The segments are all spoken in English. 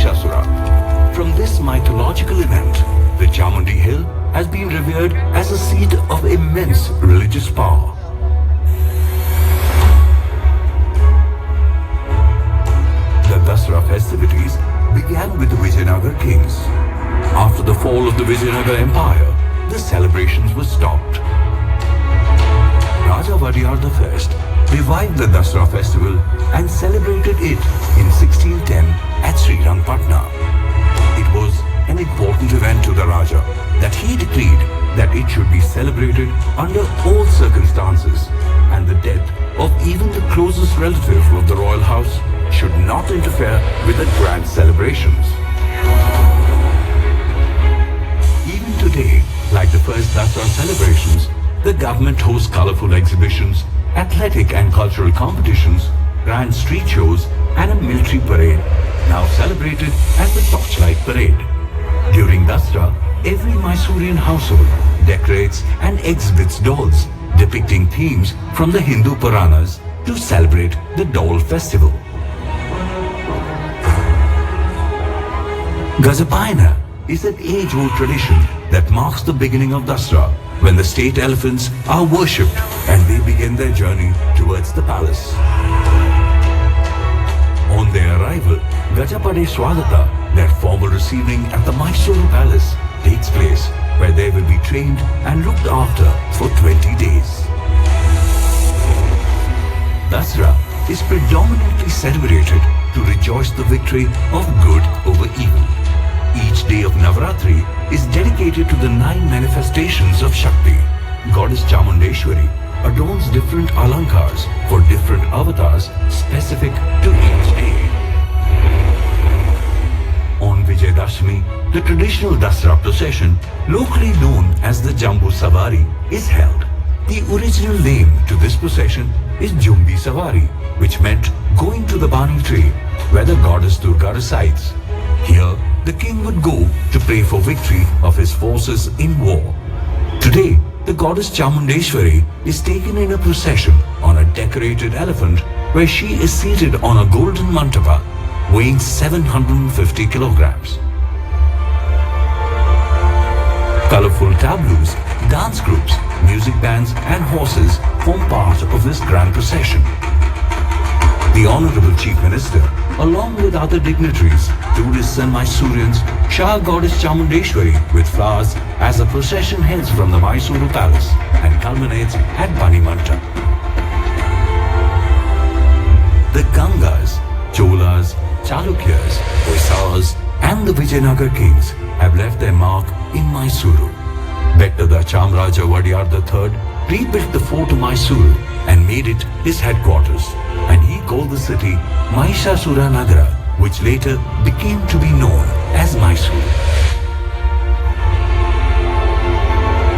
Mahishasura. From this mythological event, the Chamundi Hill has been revered as a seat of immense religious power. The Dasara festivities began with the Vijayanagar kings. After the fall of the Vijayanagar Empire, the celebrations were stopped. Raja Vadiyar I revived the Dasara festival and celebrated it in 1610 at Srirangpatna. It was an important event to the Raja that he decreed that it should be celebrated under all circumstances, and the death of even the closest relative of the royal house should not interfere with the grand celebrations. Even today, like the first Dasara celebrations, the government hosts colorful exhibitions, athletic and cultural competitions, grand street shows, and a military parade, now celebrated as the Torchlight Parade. During Dasara, every Mysorean household decorates and exhibits dolls depicting themes from the Hindu Puranas to celebrate the doll festival. Gazapayana is an age-old tradition that marks the beginning of Dasara, when the state elephants are worshipped and they begin their journey towards the palace. On their arrival, Gajapade Swagata, their formal receiving at the Mysuru Palace, takes place, where they will be trained and looked after for 20 days. Dasara is predominantly celebrated to rejoice the victory of good over evil. Each day of Navaratri is dedicated to the 9 manifestations of Shakti. Goddess Chamundeshwari adorns different alankars for different avatars specific to each day. On Vijayadashmi, the traditional Dasara procession, locally known as the Jambu Savari, is held. The original name to this procession is Jumbi Savari, which meant going to the Bani tree, where the goddess Durga resides. Here, the king would go to pray for victory of his forces in war. Today, the goddess Chamundeshwari is taken in a procession on a decorated elephant, where she is seated on a golden mantapa weighing 750 kilograms. Colorful tableaus, dance groups, music bands and horses form part of this grand procession. The Honorable Chief Minister, along with other dignitaries, tourists and Mysoreans, shower Goddess Chamundeshwari with flowers as the procession heads from the Mysuru Palace and culminates at Banimanta. The Gangas, Cholas, Chalukyas, Hoysals and the Vijayanagar kings have left their mark in Mysuru. Bettada Chamraja Vadiyar III rebuilt the fort of Mysuru and made it his headquarters, and he called the city Mahishasura Nagara, which later became to be known as Mysuru.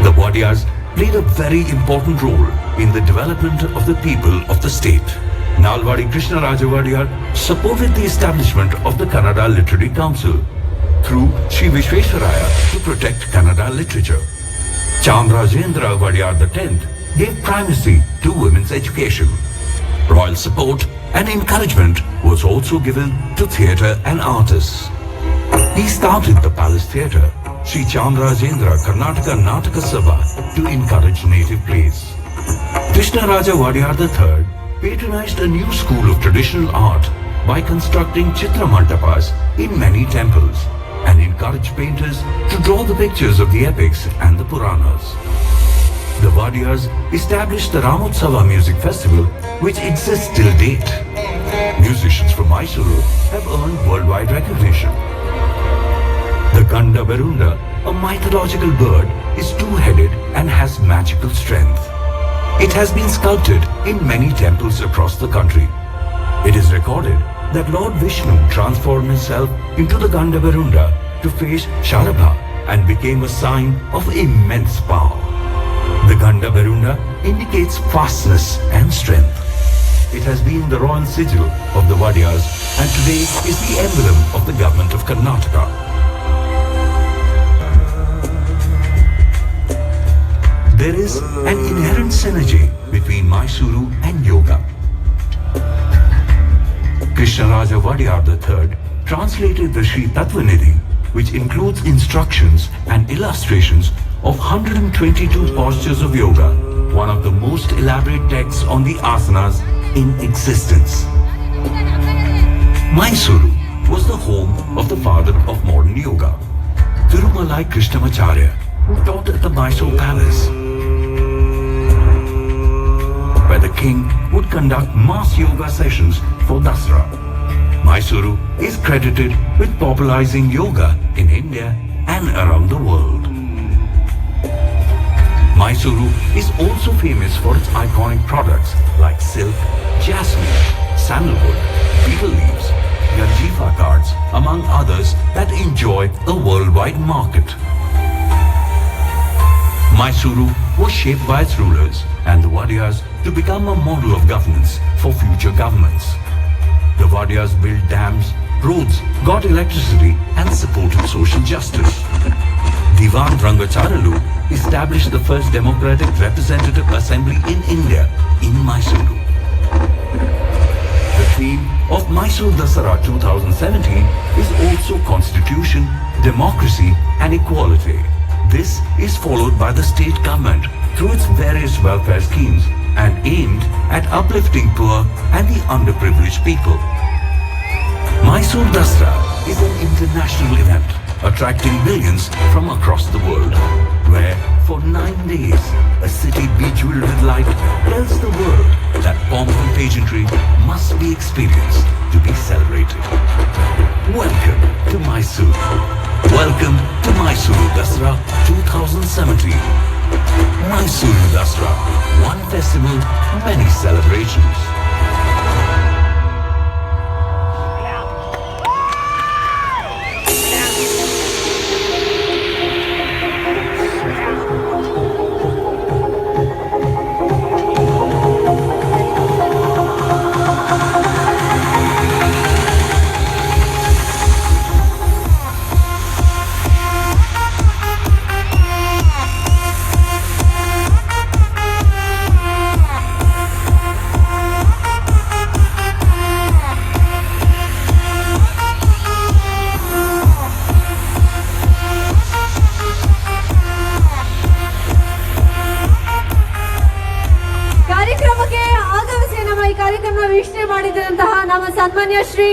The Vadiyars played a very important role in the development of the people of the state. Nalwadi Krishna Raja Vadiyar supported the establishment of the Kannada Literary Council through Sri Vishvesvaraya to protect Kannada literature. Chamrajendra Vadiyar X gave primacy to women's education. Royal support and encouragement was also given to theatre and artists. He started the Palace Theatre, Sri Chamrajendra Karnataka Nataka Sabha, to encourage native plays. Krishna Raja Vadiyar III patronized a new school of traditional art by constructing Chitra Mantapas in many temples and encouraged painters to draw the pictures of the epics and the Puranas. The Vadiyars established the Ramotsava Music Festival, which exists till date. Musicians from Mysuru have earned worldwide recognition. The Ganda Berunda, a mythological bird, is two-headed and has magical strength. It has been sculpted in many temples across the country. It is recorded that Lord Vishnu transformed himself into the Ganda Berunda to face Sharabha and became a sign of immense power. The Ganda Berunda indicates fastness and strength. It has been the royal sigil of the Vadiyars and today is the emblem of the government of Karnataka. There is an inherent synergy between Mysuru and yoga. Krishna Raja Vadiyar III translated the Sri Tattvanidhi, which includes instructions and illustrations of 122 postures of yoga, one of the most elaborate texts on the asanas in existence. Mysuru was the home of the father of modern yoga, Tirumalai Krishnamacharya, who taught at the Mysore Palace, where the king would conduct mass yoga sessions for Dasara. Mysuru is credited with popularizing yoga in India and around the world. Mysuru is also famous for its iconic products like silk, jasmine, sandalwood, betel leaves, Ganjifa cards, among others that enjoy a worldwide market. Mysuru was shaped by its rulers and the Vadiyas to become a model of governance for future governments. The Vadiyas built dams, roads, got electricity and supported social justice. Diwan Rangacharalu established the first democratic representative assembly in India in Mysuru. The theme of Mysuru Dasara 2017 is also Constitution, Democracy and Equality. This is followed by the state government through its various welfare schemes and aimed at uplifting poor and the underprivileged people. Mysuru Dasara is an international event attracting millions from across the world, where for 9 days a city bejeweled with light tells the world that pomp and pageantry must be experienced to be celebrated. Welcome to Mysuru. Welcome to Mysuru Dasara 2017. Mysuru Dasara, one festival, many celebrations. ಕಾರ್ಯಕ್ರಮಕ್ಕೆ ಆಗಮಿಸಿ ನಮ್ಮ ಈ ಕಾರ್ಯಕ್ರಮ ವೀಕ್ಷಣೆ ಮಾಡಿದಂತಹ ನಮ್ಮ ಸನ್ಮಾನ್ಯ ಶ್ರೀ